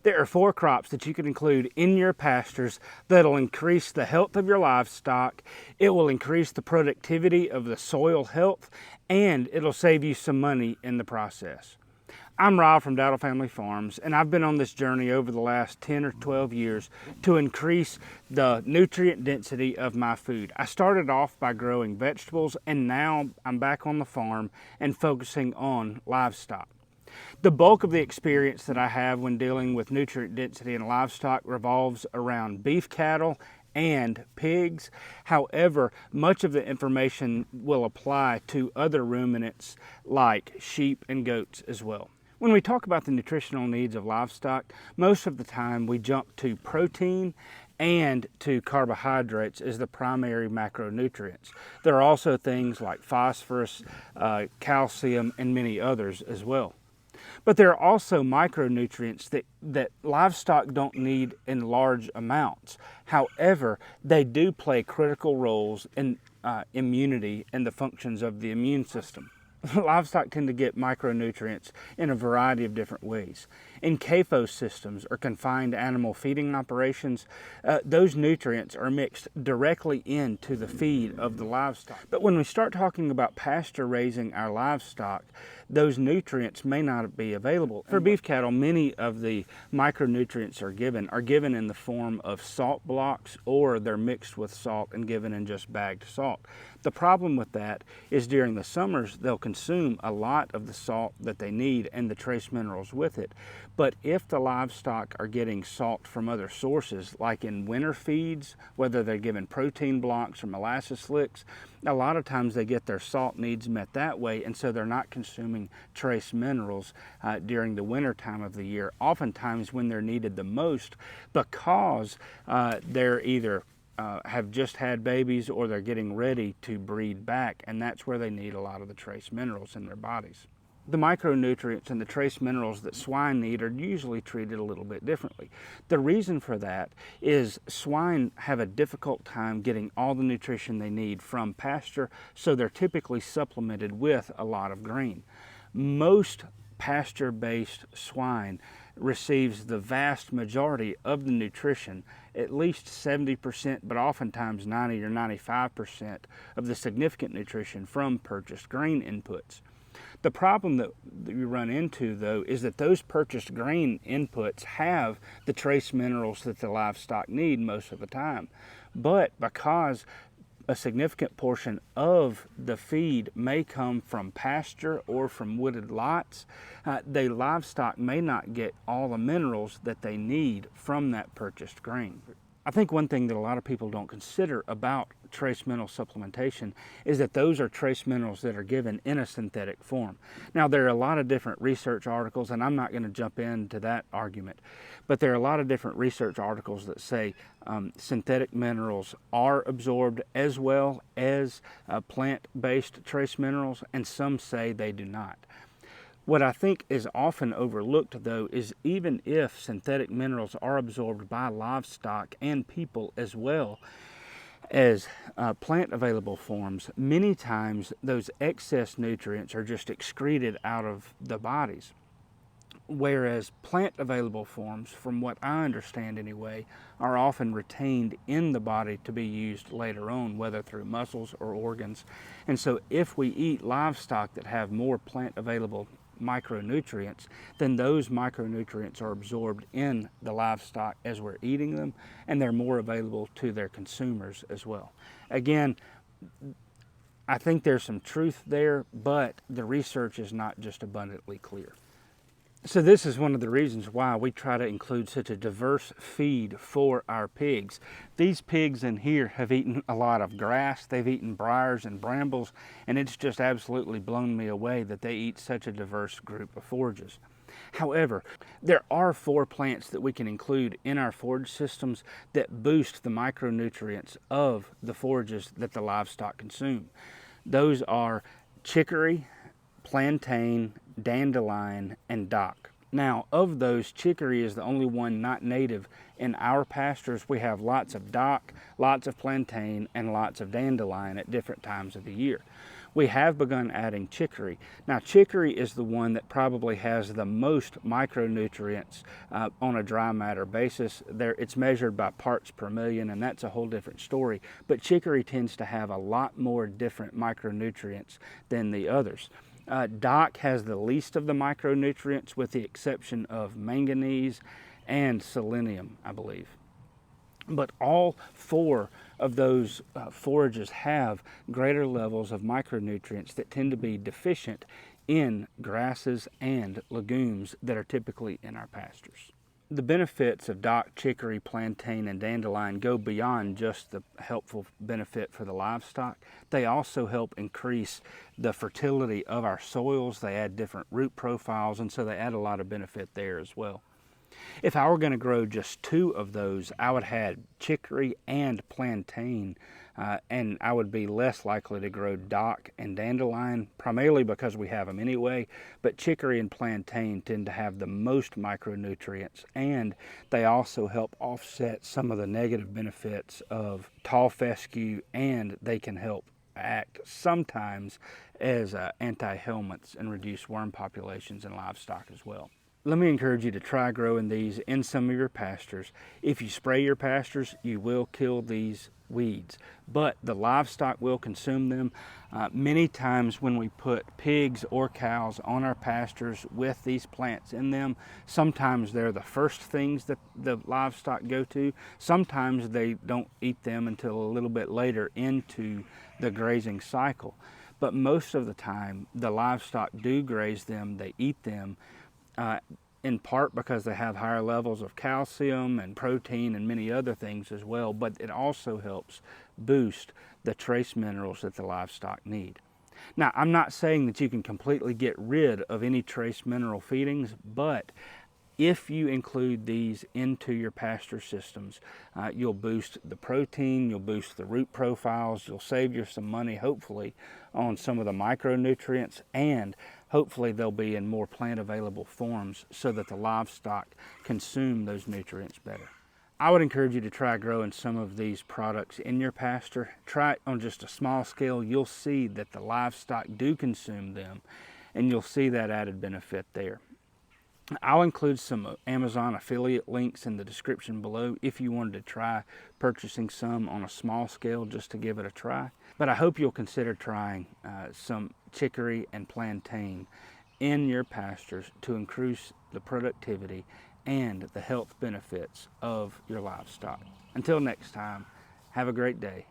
There are 4 crops that you can include in your pastures that'll increase the health of your livestock, it will increase the productivity of the soil health, and it'll save you some money in the process. I'm Rob from Dowdle Family Farms, and I've been on this journey over the last 10 or 12 years to increase the nutrient density of my food. I started off by growing vegetables, and now I'm back on the farm and focusing on livestock. The bulk of the experience that I have when dealing with nutrient density in livestock revolves around beef cattle and pigs. However, much of the information will apply to other ruminants like sheep and goats as well. When we talk about the nutritional needs of livestock, most of the time we jump to protein and to carbohydrates as the primary macronutrients. There are also things like phosphorus, calcium, and many others as well. But there are also micronutrients that livestock don't need in large amounts. However, they do play critical roles in immunity and the functions of the immune system. Livestock tend to get micronutrients in a variety of different ways. In CAFO systems, or confined animal feeding operations, those nutrients are mixed directly into the feed of the livestock. But when we start talking about pasture raising our livestock, those nutrients may not be available. For beef cattle, many of the micronutrients are given in the form of salt blocks, or they're mixed with salt and given in just bagged salt. The problem with that is during the summers, they'll consume a lot of the salt that they need and the trace minerals with it. But if the livestock are getting salt from other sources, like in winter feeds, whether they're given protein blocks or molasses slicks, a lot of times they get their salt needs met that way, and so they're not consuming trace minerals during the winter time of the year, oftentimes when they're needed the most, because they're either have just had babies or they're getting ready to breed back, and that's where they need a lot of the trace minerals in their bodies. The micronutrients and the trace minerals that swine need are usually treated a little bit differently. The reason for that is swine have a difficult time getting all the nutrition they need from pasture, so they're typically supplemented with a lot of grain. Most pasture-based swine receives the vast majority of the nutrition, at least 70%, but oftentimes 90 or 95% of the significant nutrition from purchased grain inputs. The problem that you run into, though, is that those purchased grain inputs have the trace minerals that the livestock need most of the time. But because a significant portion of the feed may come from pasture or from wooded lots, the livestock may not get all the minerals that they need from that purchased grain. I think one thing that a lot of people don't consider about trace mineral supplementation is that those are trace minerals that are given in a synthetic form. Now, there are a lot of different research articles, and I'm not going to jump into that argument, but there are a lot of different research articles that say synthetic minerals are absorbed as well as plant-based trace minerals, and some say they do not. What I think is often overlooked, though, is even if synthetic minerals are absorbed by livestock and people as well as plant available forms, many times those excess nutrients are just excreted out of the bodies. Whereas plant available forms, from what I understand anyway, are often retained in the body to be used later on, whether through muscles or organs. And so if we eat livestock that have more plant available micronutrients, then those micronutrients are absorbed in the livestock as we're eating them, and they're more available to their consumers as well. Again, I think there's some truth there, but the research is not just abundantly clear. So this is one of the reasons why we try to include such a diverse feed for our pigs. These pigs in here have eaten a lot of grass, they've eaten briars and brambles, and it's just absolutely blown me away that they eat such a diverse group of forages. However, there are 4 plants that we can include in our forage systems that boost the micronutrients of the forages that the livestock consume. Those are chicory, plantain, dandelion, and dock. Now, of those, chicory is the only one not native in our pastures. We have lots of dock, lots of plantain, and lots of dandelion at different times of the year. We have begun adding chicory. Now, chicory is the one that probably has the most micronutrients on a dry matter basis. It's measured by parts per million, and that's a whole different story. But chicory tends to have a lot more different micronutrients than the others. Dock has the least of the micronutrients, with the exception of manganese and selenium, I believe. But all four of those forages have greater levels of micronutrients that tend to be deficient in grasses and legumes that are typically in our pastures. The benefits of dock, chicory, plantain, and dandelion go beyond just the helpful benefit for the livestock. They also help increase the fertility of our soils. They add different root profiles, and so they add a lot of benefit there as well. If I were going to grow just two of those, I would have chicory and plantain, and I would be less likely to grow dock and dandelion, primarily because we have them anyway. But chicory and plantain tend to have the most micronutrients, and they also help offset some of the negative benefits of tall fescue, and they can help act sometimes as anti-helminths and reduce worm populations in livestock as well. Let me encourage you to try growing these in some of your pastures. If you spray your pastures, you will kill these weeds, but the livestock will consume them. Many times when we put pigs or cows on our pastures with these plants in them, sometimes they're the first things that the livestock go to. Sometimes they don't eat them until a little bit later into the grazing cycle. But most of the time, the livestock do graze them, they eat them, in part because they have higher levels of calcium and protein and many other things as well, but it also helps boost the trace minerals that the livestock need. Now, I'm not saying that you can completely get rid of any trace mineral feedings, but if you include these into your pasture systems, you'll boost the protein, you'll boost the root profiles, you'll save you some money, hopefully, on some of the micronutrients, and hopefully they'll be in more plant available forms so that the livestock consume those nutrients better. I would encourage you to try growing some of these products in your pasture. Try it on just a small scale. You'll see that the livestock do consume them, and you'll see that added benefit there. I'll include some Amazon affiliate links in the description below if you wanted to try purchasing some on a small scale just to give it a try. But I hope you'll consider trying some chicory and plantain in your pastures to increase the productivity and the health benefits of your livestock. Until next time, have a great day.